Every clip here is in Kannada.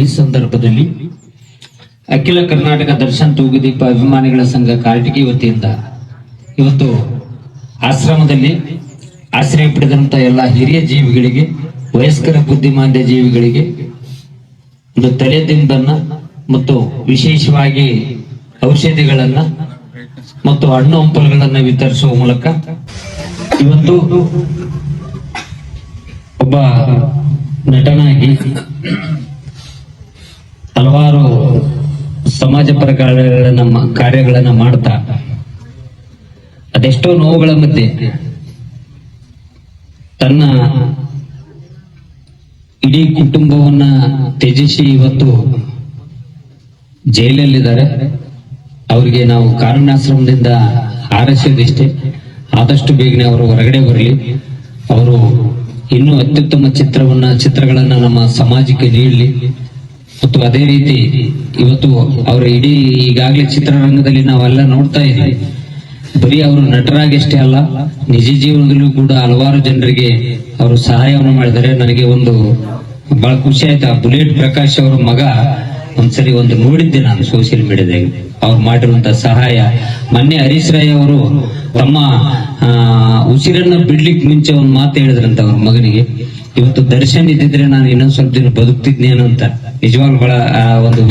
ಈ ಸಂದರ್ಭದಲ್ಲಿ ಅಖಿಲ ಕರ್ನಾಟಕ ದರ್ಶನ್ ತೂಗುದೀಪ ಅಭಿಮಾನಿಗಳ ಸಂಘ ಕಾರಟಗಿ ವತಿಯಿಂದ ಇವತ್ತು ಆಶ್ರಮದಲ್ಲಿ ಆಶ್ರಯ ಪಡೆದಂತ ಎಲ್ಲ ಹಿರಿಯ ಜೀವಿಗಳಿಗೆ, ವಯಸ್ಕರ ಬುದ್ಧಿಮಾಂದ್ಯ ಜೀವಿಗಳಿಗೆ ಒಂದು ತಲೆದಿಂಬನ್ನ ಮತ್ತು ವಿಶೇಷವಾಗಿ ಔಷಧಿಗಳನ್ನ ಮತ್ತು ಹಣ್ಣು ಹಂಪಲುಗಳನ್ನ ವಿತರಿಸುವ ಮೂಲಕ ಇವತ್ತು ಒಬ್ಬ ನಟನಾಗಿ ಹಲವಾರು ಸಮಾಜ ಪರ ಕಾರ್ಯಗಳನ್ನ ಮಾಡ್ತಾ ಅದೆಷ್ಟೋ ನೋವುಗಳ ಮಧ್ಯೆ ತನ್ನ ಇಡೀ ಕುಟುಂಬವನ್ನ ತ್ಯಜಿಸಿ ಇವತ್ತು ಜೈಲಲ್ಲಿದ್ದಾರೆ. ಅವರಿಗೆ ನಾವು ಕಾರುಣ್ಯಾಶ್ರಮದಿಂದ ಹಾರೈಸೋದಿಷ್ಟೇ, ಆದಷ್ಟು ಬೇಗನೆ ಅವರು ಹೊರಗಡೆ ಬರಲಿ. ಅವರು ಇನ್ನೂ ಅತ್ಯುತ್ತಮ ಚಿತ್ರಗಳನ್ನ ನಮ್ಮ ಸಮಾಜಕ್ಕೆ ನೀಡಲಿ. ಮತ್ತು ಅದೇ ರೀತಿ ಇವತ್ತು ಅವರ ಇಡೀ ಈಗಾಗಲೇ ಚಿತ್ರರಂಗದಲ್ಲಿ ನಾವೆಲ್ಲ ನೋಡ್ತಾ ಇದ್ದೀವಿ. ಬರೀ ಅವರು ನಟರಾಗಷ್ಟೇ ಅಲ್ಲ, ನಿಜ ಜೀವನದಲ್ಲೂ ಕೂಡ ಹಲವಾರು ಜನರಿಗೆ ಅವರು ಸಹಾಯವನ್ನು ಮಾಡಿದ್ದಾರೆ. ನನಗೆ ಒಂದು ಬಹಳ ಖುಷಿ ಆಯ್ತು. ಆ ಬುಲೆಟ್ ಪ್ರಕಾಶ್ ಅವರ ಮಗ ಒಂದ್ಸರಿ ನೋಡಿದ್ದೆ ನಾನು ಸೋಷಿಯಲ್ ಮೀಡಿಯಾದಾಗ ಅವ್ರು ಮಾಡಿರುವಂತ ಸಹಾಯ. ಮೊನ್ನೆ ಹರೀಶ್ ರಾಯ್ ಅವರು ತಮ್ಮ ಉಸಿರನ್ನ ಬಿಡ್ಲಿಕ್ಕೆ ಮುಂಚೆ ಒಂದು ಮಾತು ಹೇಳಿದ್ರಂತ ಅವ್ರ ಮಗನಿಗೆ, ಇವತ್ತು ದರ್ಶನ್ ಇದ್ದಿದ್ರೆ ನಾನು ಇನ್ನೊಂದ್ ಸ್ವಲ್ಪ ದಿನ ಬದುಕ್ತಿದ್ನೇನು ಅಂತ. ನಿಜವಾಗ್ಲೂ ಬಹಳ ಒಂದು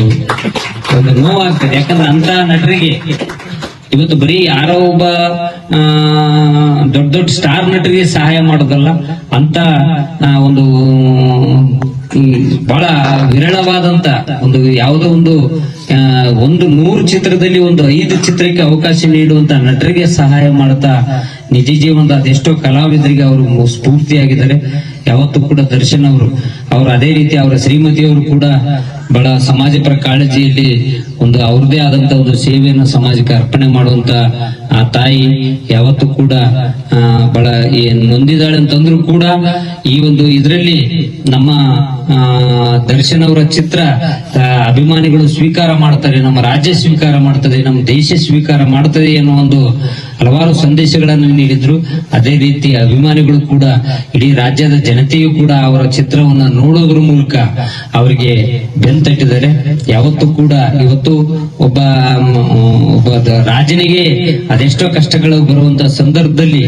ನೋವಾಗ್ತದೆ. ಯಾಕಂದ್ರೆ ಅಂತ ನಟರಿಗೆ ಇವತ್ತು ಬರೀ ಯಾರೋ ಒಬ್ಬ ದೊಡ್ಡ ದೊಡ್ಡ ಸ್ಟಾರ್ ನಟರಿಗೆ ಸಹಾಯ ಮಾಡೋದಲ್ಲ, ಅಂತ ಒಂದು ಬಹಳ ವಿರಳವಾದಂತ ಯಾವುದೋ ಒಂದು 100 ಚಿತ್ರದಲ್ಲಿ 5 ಚಿತ್ರಕ್ಕೆ ಅವಕಾಶ ನೀಡುವಂತ ನಟರಿಗೆ ಸಹಾಯ ಮಾಡ್ತಾ ನಿಜ ಜೀವನದ ಅದೆಷ್ಟೋ ಕಲಾವಿದರಿಗೆ ಅವರು ಸ್ಫೂರ್ತಿಯಾಗಿದ್ದಾರೆ. ಯಾವತ್ತೂ ಕೂಡ ದರ್ಶನ್ ಅವರು ಅದೇ ರೀತಿ ಅವರ ಶ್ರೀಮತಿಯವರು ಕೂಡ ಬಹಳ ಸಮಾಜ ಪರ ಕಾಳಜಿಯಲ್ಲಿ ಅವ್ರದೇ ಆದಂತ ಸೇವೆಯನ್ನು ಸಮಾಜಕ್ಕೆ ಅರ್ಪಣೆ ಮಾಡುವಂತ ಆ ತಾಯಿ ಯಾವತ್ತೂ ಕೂಡ ಬಹಳ ನೊಂದಿದ್ದಾಳೆ ಅಂತಂದ್ರೂ ಕೂಡ ಈ ಇದರಲ್ಲಿ ನಮ್ಮ ದರ್ಶನ್ ಅವರ ಚಿತ್ರ ಅಭಿಮಾನಿಗಳು ಸ್ವೀಕಾರ ಮಾಡ್ತಾರೆ, ನಮ್ಮ ರಾಜ್ಯ ಸ್ವೀಕಾರ ಮಾಡ್ತದೆ, ನಮ್ಮ ದೇಶ ಸ್ವೀಕಾರ ಮಾಡ್ತದೆ ಅನ್ನೋ ಹಲವಾರು ಸಂದೇಶಗಳನ್ನು ನೀಡಿದ್ರು. ಅದೇ ರೀತಿ ಅಭಿಮಾನಿಗಳು ಕೂಡ ಇಡೀ ರಾಜ್ಯದ ಜನತೆಯೂ ಕೂಡ ಅವರ ಚಿತ್ರವನ್ನ ನೋಡೋದ್ರ ಮೂಲಕ ಅವರಿಗೆ ಬೆಂತಟ್ಟಿದ್ದಾರೆ. ಯಾವತ್ತೂ ಕೂಡ ಇವತ್ತು ಒಬ್ಬ ರಾಜನಿಗೆ ಅದೆಷ್ಟೋ ಕಷ್ಟಗಳು ಬರುವಂತ ಸಂದರ್ಭದಲ್ಲಿ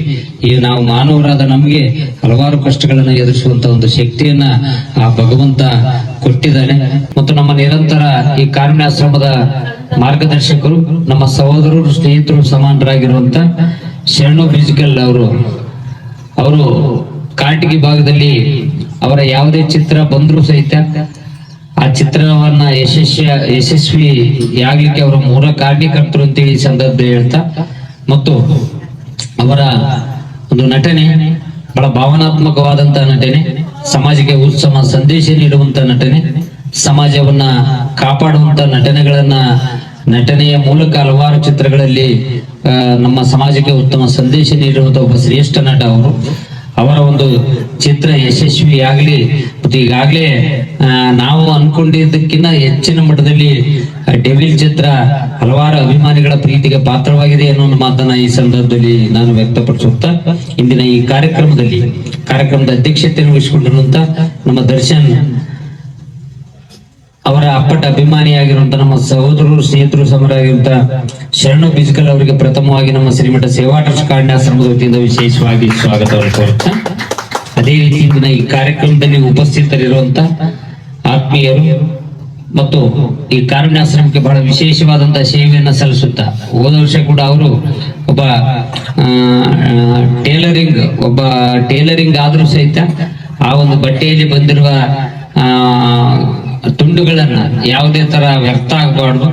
ನಾವು ಮಾನವರಾದ ನಮಗೆ ಹಲವಾರು ಕಷ್ಟಗಳನ್ನು ಎದುರಿಸುವಂತ ಶಕ್ತಿಯನ್ನ ಆ ಭಗವಂತ ಕೊಟ್ಟಿದ್ದಾನೆ. ಮತ್ತು ನಮ್ಮ ನಿರಂತರ ಈ ಕಾರುಣ್ಯಾಶ್ರಮದ ಮಾರ್ಗದರ್ಶಕರು, ನಮ್ಮ ಸಹೋದರರು, ಸ್ನೇಹಿತರು, ಸಮಾನರಾಗಿರುವಂತ ಶರಣು ಫಿಸಿಕಲ್ ಅವರು ಕಾರಟಗಿ ಭಾಗದಲ್ಲಿ ಅವರ ಯಾವುದೇ ಚಿತ್ರ ಬಂದರೂ ಸಹಿತ ಆ ಚಿತ್ರವನ್ನ ಯಶಸ್ವಿಯಾಗ್ಲಿಕ್ಕೆ ಅವರ ಮೂಲ ಕಾರಣೀಕರ್ತರು ಅಂತೇಳಿ ಈ ಸಂದರ್ಭದಲ್ಲಿ ಹೇಳ್ತಾ, ಮತ್ತು ಅವರ ನಟನೆ ಬಹಳ ಭಾವನಾತ್ಮಕವಾದಂತಹ ನಟನೆ, ಸಮಾಜಕ್ಕೆ ಉತ್ತಮ ಸಂದೇಶ ನೀಡುವಂತ ನಟನೆ, ಸಮಾಜವನ್ನ ಕಾಪಾಡುವಂತ ನಟನೆಯ ಮೂಲಕ ಹಲವಾರು ಚಿತ್ರಗಳಲ್ಲಿ ನಮ್ಮ ಸಮಾಜಕ್ಕೆ ಉತ್ತಮ ಸಂದೇಶ ನೀಡುವಂತ ಒಬ್ಬ ಶ್ರೇಷ್ಠ ನಟ ಅವರ ಚಿತ್ರ ಯಶಸ್ವಿಯಾಗಲಿ. ಮತ್ತು ಈಗಾಗಲೇ ನಾವು ಅನ್ಕೊಂಡಿದ್ದಕ್ಕಿಂತ ಹೆಚ್ಚಿನ ಮಟ್ಟದಲ್ಲಿ ಡೆವಿಲ್ ಚಿತ್ರ ಹಲವಾರು ಅಭಿಮಾನಿಗಳ ಪ್ರೀತಿಗೆ ಪಾತ್ರವಾಗಿದೆ ಅನ್ನೋ ಮಾತನ್ನ ಈ ಸಂದರ್ಭದಲ್ಲಿ ನಾನು ವ್ಯಕ್ತಪಡಿಸುತ್ತಾ, ಇಂದಿನ ಈ ಕಾರ್ಯಕ್ರಮದ ಅಧ್ಯಕ್ಷತೆಯನ್ನು ವಹಿಸಿಕೊಂಡಿರುವಂತ ನಮ್ಮ ದರ್ಶನ್ ಅವರ ಅಪ್ಪಟ ಅಭಿಮಾನಿಯಾಗಿರುವಂತ ನಮ್ಮ ಸಹೋದರರು, ಸ್ನೇಹಿತರು, ಸಮರಾಗಿರುವಂತ ಶರಣು ಫಿಸಿಕಲ್ ಅವರಿಗೆ ಪ್ರಥಮವಾಗಿ ನಮ್ಮ ಶ್ರೀಮಠ ಸೇವಾ ಟ್ರಸ್ಟ್ ಕಾರುಣ್ಯಾಶ್ರಮದ ವತಿಯಿಂದ ವಿಶೇಷವಾಗಿ ಸ್ವಾಗತವನ್ನು ಕೋರುತ್ತಾ, ಅದೇ ರೀತಿ ಇಂದಿನ ಈ ಕಾರ್ಯಕ್ರಮದಲ್ಲಿ ಉಪಸ್ಥಿತರಿರುವಂತ ಆತ್ಮೀಯರು ಮತ್ತು ಈ ಕಾರುಣ್ಯಾಶ್ರಮಕ್ಕೆ ಬಹಳ ವಿಶೇಷವಾದಂತಹ ಸೇವೆಯನ್ನ ಸಲ್ಲಿಸುತ್ತಾ, ಹೋದ ವರ್ಷ ಕೂಡ ಅವರು ಒಬ್ಬ ಟೇಲರಿಂಗ್ ಆದ್ರೂ ಸಹಿತ ಆ ಬಟ್ಟೆಯಲ್ಲಿ ಬಂದಿರುವ ತುಂಡುಗಳನ್ನ ಯಾವುದೇ ತರ ವ್ಯರ್ಥ ಆಗಬಾರ್ದು.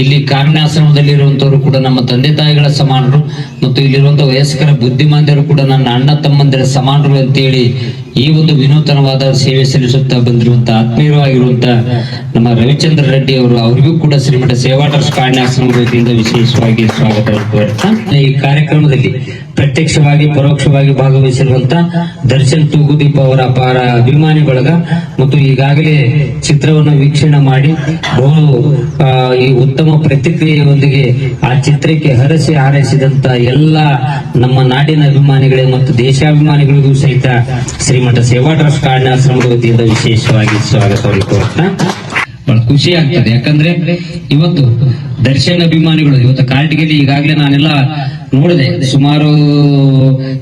ಇಲ್ಲಿ ಕಾರುಣ್ಯಾಶ್ರಮದಲ್ಲಿ ಇರುವಂತವರು ಕೂಡ ನಮ್ಮ ತಂದೆ ತಾಯಿಗಳ ಸಮಾನರು, ಮತ್ತು ಇಲ್ಲಿರುವಂತಹ ವಯಸ್ಕರ ಬುದ್ಧಿಮಾಂದ್ಯರು ಕೂಡ ನನ್ನ ಅಣ್ಣ ತಮ್ಮಂದಿರ ಸಮಾನರು ಅಂತೇಳಿ ಈ ವಿನೂತನವಾದ ಸೇವೆ ಸಲ್ಲಿಸುತ್ತಾ ಬಂದಿರುವಂತಹ ಆತ್ಮೀಯವಾಗಿರುವಂತ ನಮ್ಮ ರವಿಚಂದ್ರ ರೆಡ್ಡಿ ಅವರಿಗೂ ಕೂಡ ಶ್ರೀಮಠ ಸೇವಾ ಟ್ರಸ್ಟ್ ಕಾರುಣ್ಯಾಶ್ರಮದ ವತಿಯಿಂದ ವಿಶೇಷವಾಗಿ ಸ್ವಾಗತವನ್ನು ಕೋರುತ್ತಾ, ಈ ಕಾರ್ಯಕ್ರಮದಲ್ಲಿ ಪ್ರತ್ಯಕ್ಷವಾಗಿ ಪರೋಕ್ಷವಾಗಿ ಭಾಗವಹಿಸಿರುವಂತ ದರ್ಶನ್ ತೂಗುದೀಪ ಅವರ ಅಪಾರ ಅಭಿಮಾನಿ ಬಳಗ, ಮತ್ತು ಈಗಾಗಲೇ ಚಿತ್ರವನ್ನು ವೀಕ್ಷಣೆ ಮಾಡಿ ಈ ಉತ್ತಮ ಪ್ರತಿಕ್ರಿಯೆಯೊಂದಿಗೆ ಆ ಚಿತ್ರಕ್ಕೆ ಹಾರೈಸಿದಂತ ಎಲ್ಲ ನಮ್ಮ ನಾಡಿನ ಅಭಿಮಾನಿಗಳಿಗೆ ಮತ್ತು ದೇಶಾಭಿಮಾನಿಗಳಿಗೂ ಸಹಿತ ಶ್ರೀಮಠ ಸೇವಾ ಟ್ರಸ್ಟ್ ಕಾರುಣ್ಯಾಶ್ರಮದ ವತಿಯಿಂದ ವಿಶೇಷವಾಗಿ ಸ್ವಾಗತವನ್ನು ಕೋರುತ್ತಾ, ಬಹಳ ಖುಷಿ ಆಗ್ತದೆ. ಯಾಕಂದ್ರೆ ಇವತ್ತು ದರ್ಶನ್ ಅಭಿಮಾನಿಗಳು ಇವತ್ತು ಕಾರ್ಟಿಗೆಲ್ಲಿ ಈಗಾಗಲೇ ನಾನೆಲ್ಲ ನೋಡಿದೆ, ಸುಮಾರು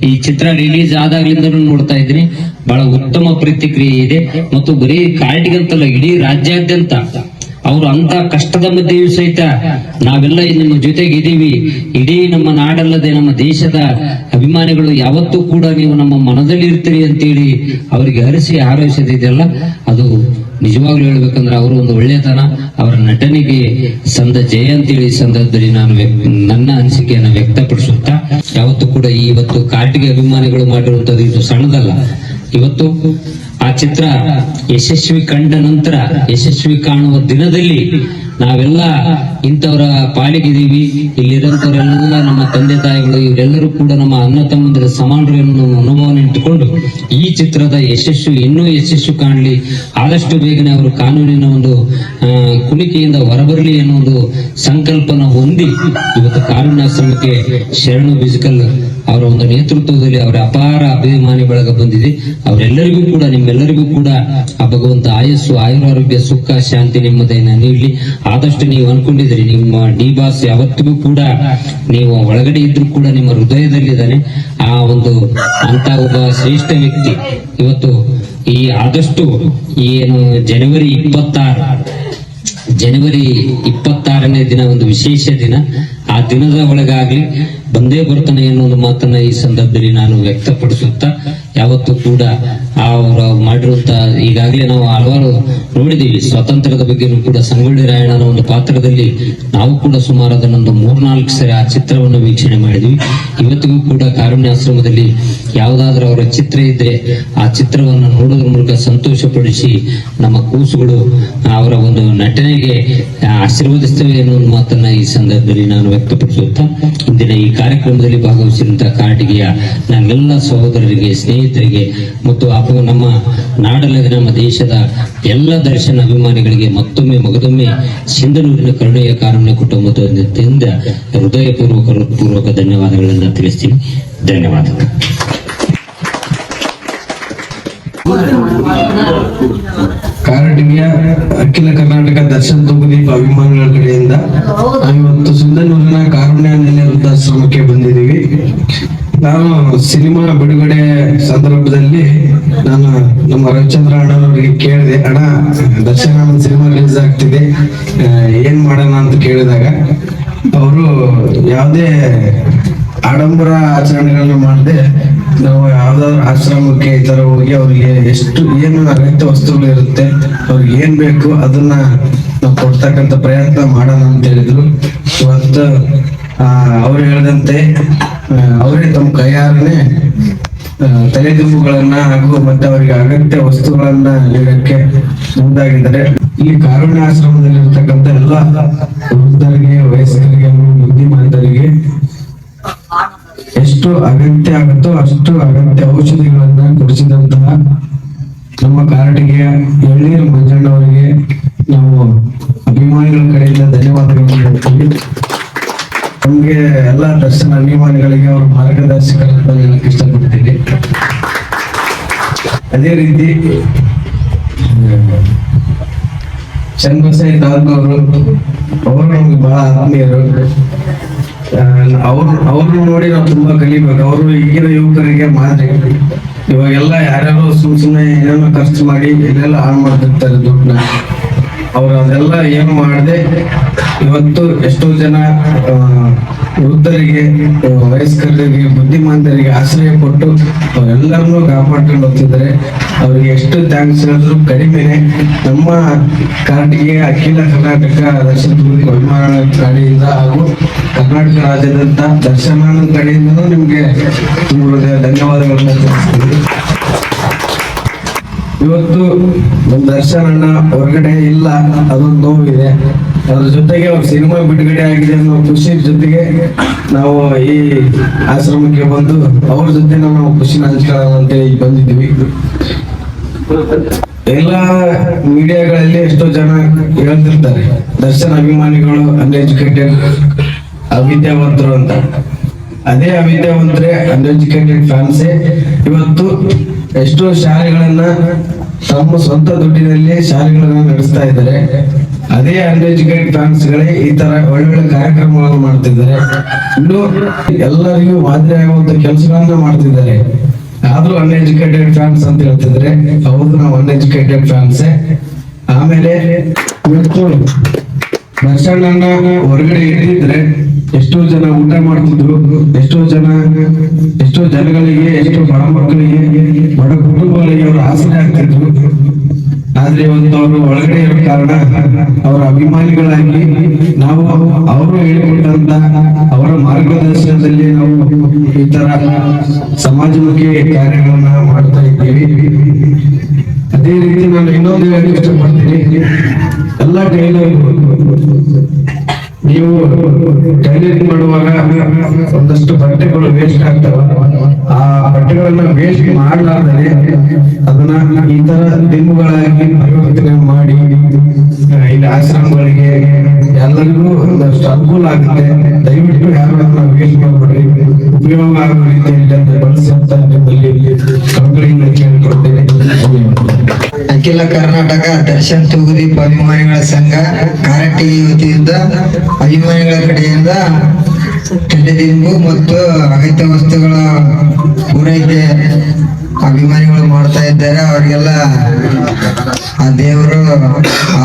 ಈ ಚಿತ್ರ ರಿಲೀಸ್ ಆದಾಗ್ಲಿಂದ ನೋಡ್ತಾ ಇದ್ದೀನಿ. ಬಹಳ ಉತ್ತಮ ಪ್ರತಿಕ್ರಿಯೆ ಇದೆ. ಮತ್ತು ಬರೀ ಕಾರ್ಟಿಗಂತಲ್ಲ, ಇಡೀ ರಾಜ್ಯಾದ್ಯಂತ ಅವರು ಅಂತ ಕಷ್ಟದ ಮಧ್ಯೆಯೂ ಸಹಿತ ನಾವೆಲ್ಲ ನಿಮ್ಮ ಜೊತೆಗೆ ಇದೀವಿ, ಇಡೀ ನಮ್ಮ ನಾಡಲ್ಲದೆ ನಮ್ಮ ದೇಶದ ಅಭಿಮಾನಿಗಳು ಯಾವತ್ತೂ ಕೂಡ ನೀವು ನಮ್ಮ ಮನದಲ್ಲಿ ಇರ್ತೀರಿ ಅಂತೇಳಿ ಅವರಿಗೆ ಹರಿಸಿ ಹಾರೈಸೋದಿದೆಯಲ್ಲ, ಅದು ನಿಜವಾಗ್ಲೂ ಹೇಳ್ಬೇಕಂದ್ರೆ ಅವರು ಒಂದು ಒಳ್ಳೆತನ, ಅವರ ನಟನೆಗೆ ಸಂದ ಜಯ ಅಂತೇಳಿ ಸಂದರ್ಭದಲ್ಲಿ ನಾನು ನನ್ನ ಅನಿಸಿಕೆಯನ್ನು ವ್ಯಕ್ತಪಡಿಸುತ್ತಾ, ಯಾವತ್ತೂ ಕೂಡ ಇವತ್ತು ಕಾರ್ಟಿಗೆ ಅಭಿಮಾನಿಗಳು ಮಾಡಿರುವಂತದ್ದು ಇದು ಸಣ್ಣದಲ್ಲ. ಇವತ್ತು ಆ ಚಿತ್ರ ಯಶಸ್ವಿ ಕಂಡ ನಂತರ, ಯಶಸ್ವಿ ಕಾಣುವ ದಿನದಲ್ಲಿ ನಾವೆಲ್ಲ ಇಂಥವರ ಪಾಲಿಗಿದ್ದೀವಿ. ಇಲ್ಲಿರೋಂಥವರೆಲ್ಲ ನಮ್ಮ ತಂದೆ ತಾಯಿಗಳು, ಇವರೆಲ್ಲರೂ ಕೂಡ ನಮ್ಮ ಅಣ್ಣ ತಮ್ಮಂದಿರ ಸಮಾನರು ಎನ್ನುವ ಅನುಭವನ ಇಟ್ಟುಕೊಂಡು ಈ ಚಿತ್ರದ ಯಶಸ್ಸು ಇನ್ನೂ ಯಶಸ್ಸು ಕಾಣಲಿ, ಆದಷ್ಟು ಬೇಗನೆ ಅವರು ಕಾನೂನಿನ ಒಂದು ಕುಣಿಕೆಯಿಂದ ಹೊರಬರಲಿ ಅನ್ನೋ ಒಂದು ಸಂಕಲ್ಪನ ಹೊಂದಿ ಇವತ್ತು ಕಾರುಣ್ಯಾಶ್ರಮಕ್ಕೆ ಶರಣು ಬಿಜಿಕಲ್ ಅವರ ಒಂದು ನೇತೃತ್ವದಲ್ಲಿ ಅವರ ಅಪಾರ ಅಭಿಮಾನಿ ಬಳಗ ಬಂದಿದೆ. ಅವರೆಲ್ಲರಿಗೂ ಕೂಡ, ನಿಮ್ಮೆಲ್ಲರಿಗೂ ಕೂಡ ಆ ಭಗವಂತ ಆಯಸ್ಸು, ಆಯುರಾರೋಗ್ಯ, ಸುಖ, ಶಾಂತಿ, ನೆಮ್ಮದಿಯನ್ನು ನೀಡಲಿ. ಆದಷ್ಟು ನೀವು ಅನ್ಕೊಂಡಿದ್ರಿ ನಿಮ್ಮ ಡಿ ಬಾಸ್ ಯಾವತ್ತಿಗೂ ಕೂಡ ನೀವು ಒಳಗಡೆ ಇದ್ರೂ ಕೂಡ ನಿಮ್ಮ ಹೃದಯದಲ್ಲಿದ್ದಾನೆ. ಆ ಒಂದು ಅಂತ ಒಬ್ಬ ಶ್ರೇಷ್ಠ ವ್ಯಕ್ತಿ ಇವತ್ತು ಈ ಆದಷ್ಟು ಏನು ಜನವರಿ 26ನೇ ದಿನ ಒಂದು ವಿಶೇಷ ದಿನ, ಆ ದಿನದ ಒಳಗಾಗ್ಲಿ ಬಂದೇ ಬರ್ತಾನೆ ಅನ್ನೋದು ಮಾತನ್ನ ಈ ಸಂದರ್ಭದಲ್ಲಿ ನಾನು ವ್ಯಕ್ತಪಡಿಸುತ್ತಾ, ಯಾವತ್ತೂ ಕೂಡ ಅವರು ಮಾಡಿರುವಂತ ಈಗಾಗಲೇ ನಾವು ಹಲವಾರು ನೋಡಿದೀವಿ. ಸ್ವಾತಂತ್ರ್ಯದ ಬಗ್ಗೆನೂ ಕೂಡ ಸಂಗೊಳ್ಳಿ ರಾಯಣ್ಣನ ಒಂದು ಪಾತ್ರದಲ್ಲಿ ನಾವು ಕೂಡ ಸುಮಾರು ಅದನ್ನೊಂದು 3-4 ಸರಿ ಆ ಚಿತ್ರವನ್ನು ವೀಕ್ಷಣೆ ಮಾಡಿದ್ವಿ. ಇವತ್ತಿಗೂ ಕೂಡ ಕಾರುಣ್ಯಾಶ್ರಮದಲ್ಲಿ ಯಾವುದಾದ್ರೂ ಅವರ ಚಿತ್ರ ಇದ್ರೆ ಆ ಚಿತ್ರವನ್ನು ನೋಡೋದ್ರ ಮೂಲಕ ಸಂತೋಷಪಡಿಸಿ ನಮ್ಮ ಕೂಸುಗಳು ಅವರ ಒಂದು ನಟನೆಗೆ ಆಶೀರ್ವದಿಸ್ತೇವೆ ಅನ್ನೋ ಒಂದು ಮಾತನ್ನ ಈ ಸಂದರ್ಭದಲ್ಲಿ ನಾನು ವ್ಯಕ್ತಪಡಿಸುತ್ತಾ, ಇಂದಿನ ಈ ಕಾರ್ಯಕ್ರಮದಲ್ಲಿ ಭಾಗವಹಿಸಿರುವಂತಹ ಕಾರ್ಟಿಗೆಯ ನನ್ನೆಲ್ಲ ಸಹೋದರರಿಗೆ, ಸ್ನೇಹಿತರಿಗೆ ಮತ್ತು ನಮ್ಮ ನಾಡಲ್ಲದೆ ನಮ್ಮ ದೇಶದ ಎಲ್ಲ ದರ್ಶನ ಅಭಿಮಾನಿಗಳಿಗೆ ಮತ್ತೊಮ್ಮೆ ಮಗದೊಮ್ಮೆ ಸಿಂಧನೂರಿನ ಕರುಣೆಯ ಕಾರುಣ್ಯ ಕುಟುಂಬದಿಂದ ಹೃದಯಪೂರ್ವಕ ಧನ್ಯವಾದಗಳನ್ನು ತಿಳಿಸ್ತೀನಿ. ಧನ್ಯವಾದಗಳು. ಕಾರಟಗಿಯ ಅಖಿಲ ಕರ್ನಾಟಕ ದರ್ಶನ್ ತೂಗುದೀಪ ಅಭಿಮಾನಿಗಳ ಕಡೆಯಿಂದ ನಾವಿವತ್ತು ಸಿಂಧನೂರಿನ ಕಾರುಣ್ಯ ನೆಲೆ ವೃದ್ಧಾಶ್ರಮಕ್ಕೆ ಬಂದಿದ್ದೀವಿ. ನಾನು ಸಿನಿಮಾ ಬಿಡುಗಡೆ ಸಂದರ್ಭದಲ್ಲಿ ನಾನು ನಮ್ಮ ರವಿಚಂದ್ರ ಅಣ್ಣನವರಿಗೆ ಕೇಳಿದೆ, ಅಣ್ಣ ದರ್ಶನ್ ಅಣ್ಣನ ಸಿನಿಮಾ ರಿಲೀಸ್ ಆಗ್ತಿದೆ, ಏನ್ ಮಾಡೋಣ ಅಂತ ಕೇಳಿದಾಗ ಅವರು ಯಾವುದೇ ಆಡಂಬರ ಆಚರಣೆಗಳನ್ನ ಮಾಡದೆ ನಾವು ಯಾವ್ದಾದ್ರು ಆಶ್ರಮಕ್ಕೆ ಈ ತರ ಹೋಗಿ ಅವ್ರಿಗೆ ಎಷ್ಟು ಏನು ಅಗತ್ಯ ವಸ್ತುಗಳು ಇರುತ್ತೆ, ಅವ್ರಿಗೆ ಏನ್ ಬೇಕು ಅದನ್ನ ನಾವು ಕೊಡ್ತಕ್ಕಂಥ ಪ್ರಯತ್ನ ಮಾಡೋಣ ಅಂತ ಹೇಳಿದ್ರು. ಇವತ್ತು ಅವ್ರು ಹೇಳಿದಂತೆ ಅವರೇ ತಮ್ಮ ಕೈಯಾರನೆ ತಲೆದಿಂಬುಗಳನ್ನ ಹಾಗೂ ಮತ್ತೆ ಅವರಿಗೆ ಅಗತ್ಯ ವಸ್ತುಗಳನ್ನ ನೀಡಕ್ಕೆ ಮುಂದಾಗಿದ್ದಾರೆ. ಈ ಕಾರುಣ್ಯ ಆಶ್ರಮದಲ್ಲಿ ಇರ್ತಕ್ಕಂಥ ಎಲ್ಲ ವೃದ್ಧರಿಗೆ, ವಯಸ್ಕರಿಗೆ, ಬುದ್ಧಿಮಾಂತರಿಗೆ ಎಷ್ಟು ಅಗತ್ಯ ಆಗುತ್ತೋ ಅಷ್ಟು ಅಗತ್ಯ ಔಷಧಿಗಳನ್ನ ಕೊಡಿಸಿದಂತಹ ನಮ್ಮ ಕಾರಟಗಿಯ ಎಳ್ನೀರು ಮಂಜಣ್ಣವರಿಗೆ ನಾವು ಅಭಿಮಾನಿಗಳ ಕಡೆಯಿಂದ ಧನ್ಯವಾದಗಳನ್ನು ಹೇಳ್ತೀವಿ. ನಮ್ಗೆ ಎಲ್ಲ ದರ್ಶನ ಅಭಿಮಾನಿಗಳಿಗೆ ಅವರು ಮಾರ್ಗದರ್ಶಕರನ್ನು ಹೇಳಕ್ ಇಷ್ಟಪಡ್ತೀನಿ. ಅದೇ ರೀತಿ ಚನ್ನಬಸೈ ತಾಳ್ನವರು ಅವರು ನಮ್ಗೆ ಬಹಳ ಆತ್ಮೀಯರು. ಅವ್ರನ್ನ ನೋಡಿ ನಾವು ತುಂಬಾ ಕಲಿಬೇಕು. ಅವರು ಈಗಿನ ಯುವಕರಿಗೆ ಮಾದರಿ. ಇವಾಗೆಲ್ಲ ಯಾರ್ಯಾರು ಸುಮ್ಮನೆ ಏನೇನೋ ಖರ್ಚು ಮಾಡಿ ಎಲ್ಲೆಲ್ಲ ಹಾಳು ಮಾಡ್ತಿರ್ತಾರೆ ದುಡ್ಡನ್ನ. ಅವ್ರು ಅದೆಲ್ಲ ಏನು ಮಾಡದೆ ಇವತ್ತು ಎಷ್ಟೋ ಜನ ವೃದ್ಧರಿಗೆ, ವಯಸ್ಕರಿಗೆ, ಬುದ್ಧಿಮಾಂತರಿಗೆ ಆಶ್ರಯ ಕೊಟ್ಟು ಅವರೆಲ್ಲರನ್ನೂ ಕಾಪಾಡ್ಕೊಂಡು ಹೋಗ್ತಿದ್ದಾರೆ. ಅವ್ರಿಗೆ ಎಷ್ಟು ಥ್ಯಾಂಕ್ಸ್ ಹೇಳಿದ್ರು ಕಡಿಮೆನೆ. ನಮ್ಮ ಕಾರಟಗಿ ಅಖಿಲ ಕರ್ನಾಟಕ ದರ್ಶನ ಅಭಿಮಾನ ಕಡೆಯಿಂದ ಹಾಗೂ ಕರ್ನಾಟಕ ರಾಜ್ಯದಂತ ದರ್ಶನ ಕಡೆಯಿಂದನೂ ನಿಮ್ಗೆ ಧನ್ಯವಾದಗಳನ್ನ ತಿಳಿಸ್ತೀವಿ. ಇವತ್ತು ನಮ್ಮ ದರ್ಶನ್ ಅಣ್ಣ ಹೊರಗಡೆ ಇಲ್ಲ, ಅದೊಂದು ನೋವಿದೆ. ಅದ್ರ ಜೊತೆಗೆ ಅವ್ರ ಸಿನಿಮಾ ಬಿಡುಗಡೆ ಆಗಿದೆ ಅನ್ನೋ ಖುಷಿ ಜೊತೆಗೆ ನಾವು ಈ ಆಶ್ರಮಕ್ಕೆ ಬಂದು ಅವ್ರ ಜೊತೆ ನಾವು ಖುಷಿನ ಹಂಚ್ಕೊಳ್ಳೋಣ ಅಂತೇಳಿ ಬಂದಿದ್ದೀವಿ. ಎಲ್ಲ ಮೀಡಿಯಾಗಳಲ್ಲಿ ಎಷ್ಟೋ ಜನ ಹೇಳ್ತಿರ್ತಾರೆ ದರ್ಶನ್ ಅಭಿಮಾನಿಗಳು ಅನ್ಎಜುಕೇಟೆಡ್, ಅವಿದ್ಯಾವಂತರು ಅಂತ. ಅದೇ ಅವಿದ್ಯಾವಂತರೇ ಅನ್ಎಜುಕೇಟೆಡ್ ಫ್ಯಾನ್ಸೇ ಇವತ್ತು ಎಷ್ಟೋ ಶಾಲೆಗಳನ್ನ ತಮ್ಮ ಸ್ವಂತ ದುಡ್ಡಿನಲ್ಲಿ ಶಾಲೆಗಳನ್ನ ನಡೆಸ್ತಾ ಇದ್ದಾರೆ. ಅದೇ ಅನ್ಎಜುಕೇಟೆಡ್ ಫ್ಯಾನ್ಸ್ ಗಳೇ ಈ ತರ ಒಳ್ಳೊಳ್ಳೆ ಕಾರ್ಯಕ್ರಮಗಳನ್ನು ಮಾಡ್ತಿದ್ದಾರೆ. ಇನ್ನು ಎಲ್ಲರಿಗೂ ಮಾದರಿ ಆಗುವಂತ ಕೆಲಸಗಳನ್ನ ಮಾಡ್ತಿದ್ದಾರೆ. ಆದ್ರೂ ಅನ್ಎಜುಕೇಟೆಡ್ ಫ್ಯಾನ್ಸ್ ಅಂತ ಹೇಳ್ತಿದ್ರೆ, ಹೌದು ನಾವು ಅನ್ಎಜುಕೇಟೆಡ್ ಫ್ಯಾನ್ಸ್. ಆಮೇಲೆ ಇವತ್ತು ದರ್ಶನನ್ನ ಹೊರಗಡೆ ಇಟ್ಟಿದ್ರೆ ಎಷ್ಟೋ ಜನ ಊಟ ಮಾಡ್ತಿದ್ರು, ಎಷ್ಟೋ ಜನಗಳಿಗೆ, ಎಷ್ಟೋ ಬಡ ಮಕ್ಕಳಿಗೆ, ಬಡ ಕುಟುಂಬಗಳಿಗೆ ಅವರು ಆಸರೆ ಆಗ್ತಿದ್ರು. ಆದ್ರೆ ಇವತ್ತು ಅವರು ಒಳಗಡೆ ಇರೋ ಕಾರಣ ಅವರ ಅಭಿಮಾನಿಗಳಾಗಿ ನಾವು ಅವರು ಹೇಳಿಕೊಟ್ಟಂತ ಅವರ ಮಾರ್ಗದರ್ಶನದಲ್ಲಿ ನಾವು ಈ ತರ ಸಮಾಜಮುಖಿ ಕಾರ್ಯಗಳನ್ನ ಮಾಡ್ತಾ ಇದ್ದೀವಿ. ಅದೇ ರೀತಿ ನಾನು ಇನ್ನೊಂದು ಹೇಳಕ್ಕೆ ಇಷ್ಟಪಡ್ತೀನಿ, ಎಲ್ಲ ಟೈಲರ್ ನೀವು ಟೈಲರಿಂಗ್ ಮಾಡುವಾಗ ಒಂದಷ್ಟು ಬಟ್ಟೆಗಳು ವೇಸ್ಟ್ ಆಗ್ತವೆ. ಆ ಬಟ್ಟೆಗಳನ್ನ ವೇಸ್ಟ್ ಮಾಡಲಾರ್ದರೆ ಅದನ್ನ ಈ ತರ ದಿಂಬುಗಳಾಗಿ ಪರಿವರ್ತನೆ ಮಾಡಿ ಇಲ್ಲಿ ಆಶ್ರಮಗಳಿಗೆ ಎಲ್ಲರಿಗೂ ಒಂದಷ್ಟು ಅನುಕೂಲ ಆಗುತ್ತೆ. ದಯವಿಟ್ಟು ಯಾರು ಅದನ್ನ ವೇಸ್ಟ್ ಮಾಡಬೇಡಿ, ಉಪಯೋಗ ಆಗುವ ರೀತಿಯಲ್ಲಿ ಅದನ್ನ ಬಳಸಿ ಅಂತ ಕಂಪನಿಯಿಂದ ಕೇಳಿಕೊಡ್ತೇನೆ. ಅಖಿಲ ಕರ್ನಾಟಕ ದರ್ಶನ್ ತೂಗುದೀಪ ಅಭಿಮಾನಿಗಳ ಸಂಘ ಕಾರಟಗಿ ವತಿಯಿಂದ ಅಭಿಮಾನಿಗಳ ಕಡೆಯಿಂದ ತಲೆದಿಂಬು ಮತ್ತು ಅಗತ್ಯ ವಸ್ತುಗಳ ಪೂರೈಕೆ ಅಭಿಮಾನಿಗಳು ಮಾಡ್ತಾ ಇದ್ದಾರೆ. ಅವರಿಗೆಲ್ಲ ಆ ದೇವರು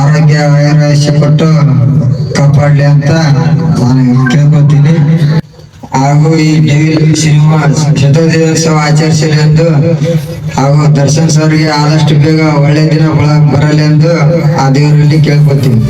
ಆರೋಗ್ಯ ಆಯುರಾಯಸ್ಯ ಕೊಟ್ಟು ಕಾಪಾಡ್ಲಿ ಅಂತ ನಾನು ಕೇಳ್ಕೊತೀನಿ. ಹಾಗೂ ಈ ಡೆವಿಲ್ ಸಿನಿಮಾ ಶತದಿನೋತ್ಸವ ಆಚರಿಸಲಿ ಎಂದು ಹಾಗೂ ದರ್ಶನ್ ಸರ್ಗೆ ಆದಷ್ಟು ಬೇಗ ಒಳ್ಳೆ ದಿನ ಬರಲಿ ಎಂದು ಆ ದೇವರಲ್ಲಿ ಕೇಳ್ಕೊತೀನಿ.